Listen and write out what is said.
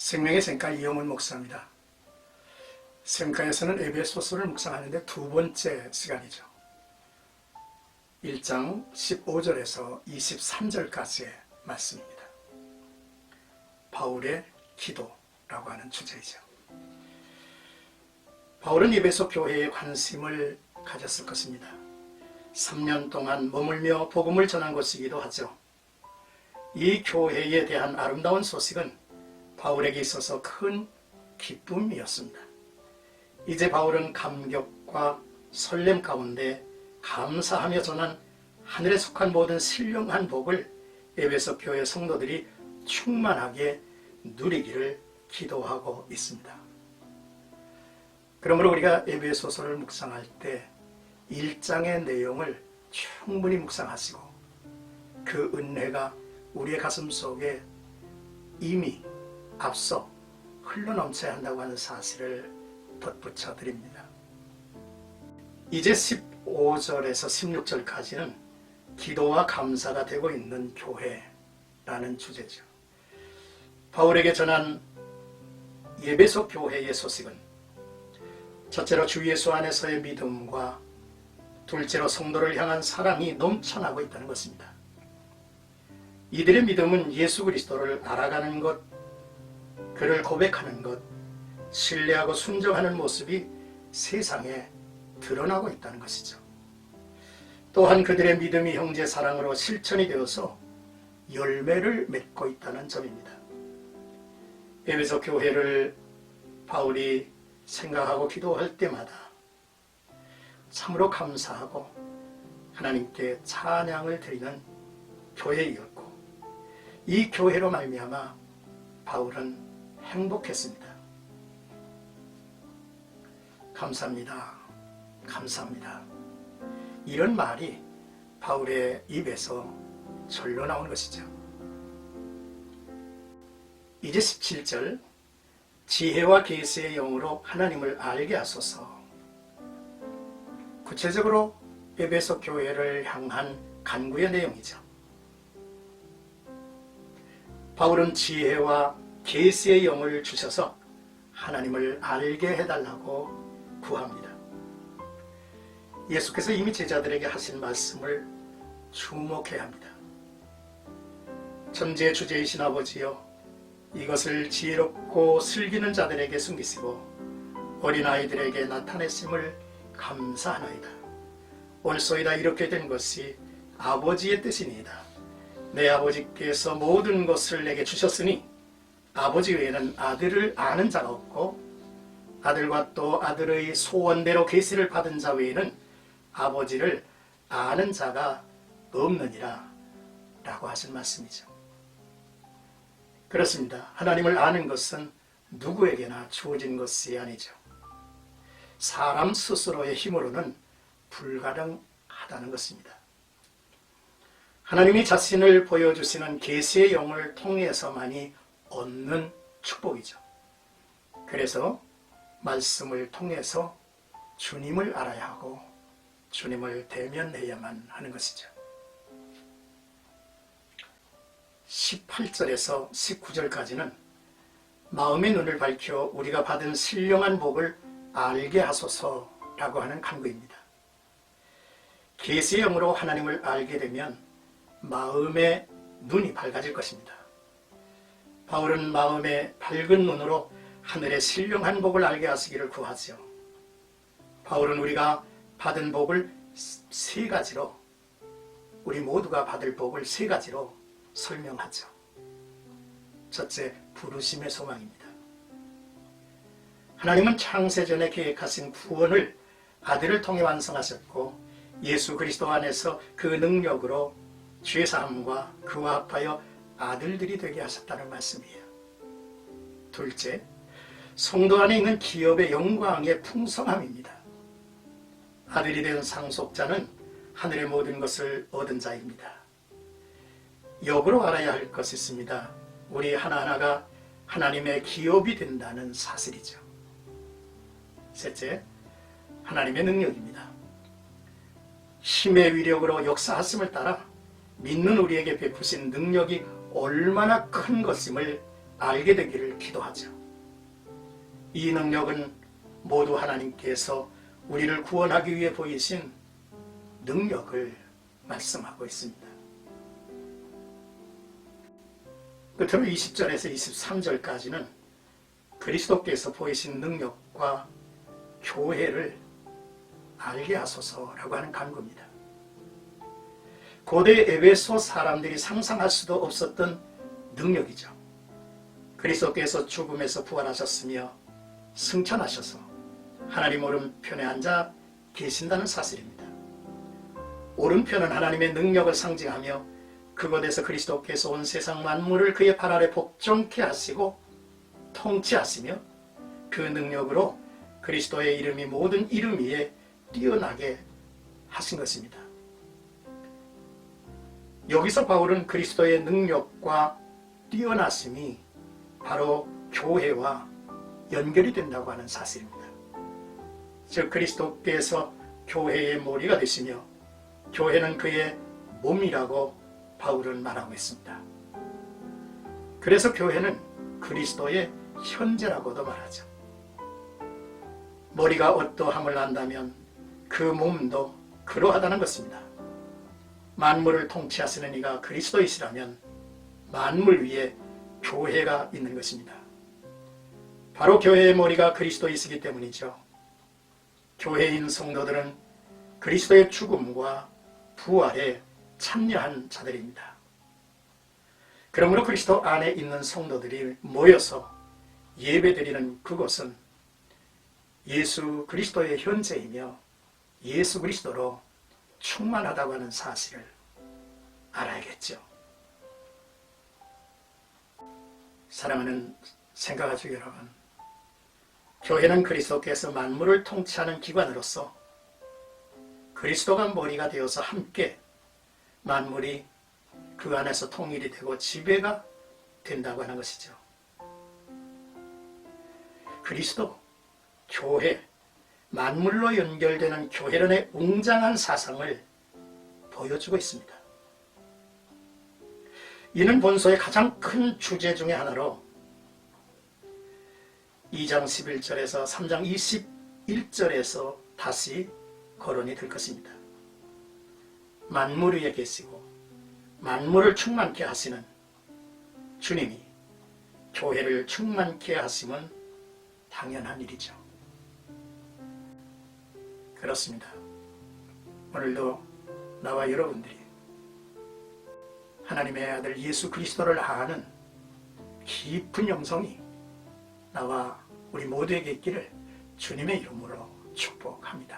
생명의 샘가 이영훈 목사입니다. 샘가에서는 에베소서를 묵상하는데 두 번째 시간이죠. 1장 15절에서 23절까지의 말씀입니다. 바울의 기도라고 하는 주제이죠. 바울은 에베소 교회에 관심을 가졌을 것입니다. 3년 동안 머물며 복음을 전한 것이기도 하죠. 이 교회에 대한 아름다운 소식은 바울에게 있어서 큰 기쁨이었습니다. 이제 바울은 감격과 설렘 가운데 감사하며 전한 하늘에 속한 모든 신령한 복을 에베소 교회 성도들이 충만하게 누리기를 기도하고 있습니다. 그러므로 우리가 에베소서를 묵상할 때 1장의 내용을 충분히 묵상하시고 그 은혜가 우리의 가슴 속에 이미 앞서 흘러넘쳐야 한다고 하는 사실을 덧붙여 드립니다. 이제 15절에서 16절까지는 기도와 감사가 되고 있는 교회라는 주제죠. 바울에게 전한 에베소 교회의 소식은 첫째로 주 예수 안에서의 믿음과 둘째로 성도를 향한 사랑이 넘쳐나고 있다는 것입니다. 이들의 믿음은 예수 그리스도를 알아가는 것, 그를 고백하는 것, 신뢰하고 순종하는 모습이 세상에 드러나고 있다는 것이죠. 또한 그들의 믿음이 형제 사랑으로 실천이 되어서 열매를 맺고 있다는 점입니다. 에베소 교회를 바울이 생각하고 기도할 때마다 참으로 감사하고 하나님께 찬양을 드리는 교회이었고 이 교회로 말미암아 바울은 행복했습니다. 감사합니다. 감사합니다. 이런 말이 바울의 입에서 절로 나온 것이죠. 이제 17절 지혜와 계시의 영으로 하나님을 알게 하소서. 구체적으로 에베소 교회를 향한 간구의 내용이죠. 바울은 지혜와 계시의 영을 주셔서 하나님을 알게 해달라고 구합니다. 예수께서 이미 제자들에게 하신 말씀을 주목해야 합니다. 천지의 주제이신 아버지여, 이것을 지혜롭고 슬기는 자들에게 숨기시고 어린아이들에게 나타내심을 감사하나이다. 옳소이다. 이렇게 된 것이 아버지의 뜻이니이다. 내 아버지께서 모든 것을 내게 주셨으니 아버지 외에는 아들을 아는 자가 없고 아들과 또 아들의 소원대로 계시를 받은 자 외에는 아버지를 아는 자가 없느니라 라고 하신 말씀이죠. 그렇습니다. 하나님을 아는 것은 누구에게나 주어진 것이 아니죠. 사람 스스로의 힘으로는 불가능하다는 것입니다. 하나님이 자신을 보여주시는 계시의 영을 통해서만이 얻는 축복이죠. 그래서 말씀을 통해서 주님을 알아야 하고 주님을 대면해야만 하는 것이죠. 18절에서 19절까지는 마음의 눈을 밝혀 우리가 받은 신령한 복을 알게 하소서라고 하는 간구입니다. 계시의 영으로 하나님을 알게 되면 마음의 눈이 밝아질 것입니다. 바울은 마음의 밝은 눈으로 하늘의 신령한 복을 알게 하시기를 구하죠. 바울은 우리가 받은 복을 세 가지로, 우리 모두가 받을 복을 세 가지로 설명하죠. 첫째, 부르심의 소망입니다. 하나님은 창세전에 계획하신 구원을 아들을 통해 완성하셨고 예수 그리스도 안에서 그 능력으로 죄사함과 그와 합하여 아들들이 되게 하셨다는 말씀이에요. 둘째, 성도 안에 있는 기업의 영광의 풍성함입니다. 아들이 된 상속자는 하늘의 모든 것을 얻은 자입니다. 역으로 알아야 할 것이 있습니다. 우리 하나하나가 하나님의 기업이 된다는 사실이죠. 셋째, 하나님의 능력입니다. 힘의 위력으로 역사하심을 따라 믿는 우리에게 베푸신 능력이 얼마나 큰 것임을 알게 되기를 기도하죠. 이 능력은 모두 하나님께서 우리를 구원하기 위해 보이신 능력을 말씀하고 있습니다. 끝으로 20절에서 23절까지는 그리스도께서 보이신 능력과 교회를 알게 하소서라고 하는 간구입니다. 고대 에베소 사람들이 상상할 수도 없었던 능력이죠. 그리스도께서 죽음에서 부활하셨으며 승천하셔서 하나님 오른편에 앉아 계신다는 사실입니다. 오른편은 하나님의 능력을 상징하며 그곳에서 그리스도께서 온 세상 만물을 그의 발 아래 복종케 하시고 통치하시며 그 능력으로 그리스도의 이름이 모든 이름 위에 뛰어나게 하신 것입니다. 여기서 바울은 그리스도의 능력과 뛰어나심이 바로 교회와 연결이 된다고 하는 사실입니다. 즉 그리스도께서 교회의 머리가 되시며 교회는 그의 몸이라고 바울은 말하고 있습니다. 그래서 교회는 그리스도의 현재라고도 말하죠. 머리가 어떠함을 안다면 그 몸도 그러하다는 것입니다. 만물을 통치하시는 이가 그리스도이시라면 만물 위에 교회가 있는 것입니다. 바로 교회의 머리가 그리스도이시기 때문이죠. 교회인 성도들은 그리스도의 죽음과 부활에 참여한 자들입니다. 그러므로 그리스도 안에 있는 성도들이 모여서 예배드리는 그곳은 예수 그리스도의 현재이며 예수 그리스도로 충만하다고 하는 사실을 알아야겠죠. 사랑하는 생각가족 여러분, 교회는 그리스도께서 만물을 통치하는 기관으로서 그리스도가 머리가 되어서 함께 만물이 그 안에서 통일이 되고 지배가 된다고 하는 것이죠. 그리스도, 교회, 만물로 연결되는 교회론의 웅장한 사상을 보여주고 있습니다. 이는 본서의 가장 큰 주제 중에 하나로 2장 11절에서 3장 21절에서 다시 거론이 될 것입니다. 만물 위에 계시고 만물을 충만케 하시는 주님이 교회를 충만케 하심은 당연한 일이죠. 그렇습니다. 오늘도 나와 여러분들이 하나님의 아들 예수 그리스도를 아는 깊은 영성이 나와 우리 모두에게 있기를 주님의 이름으로 축복합니다.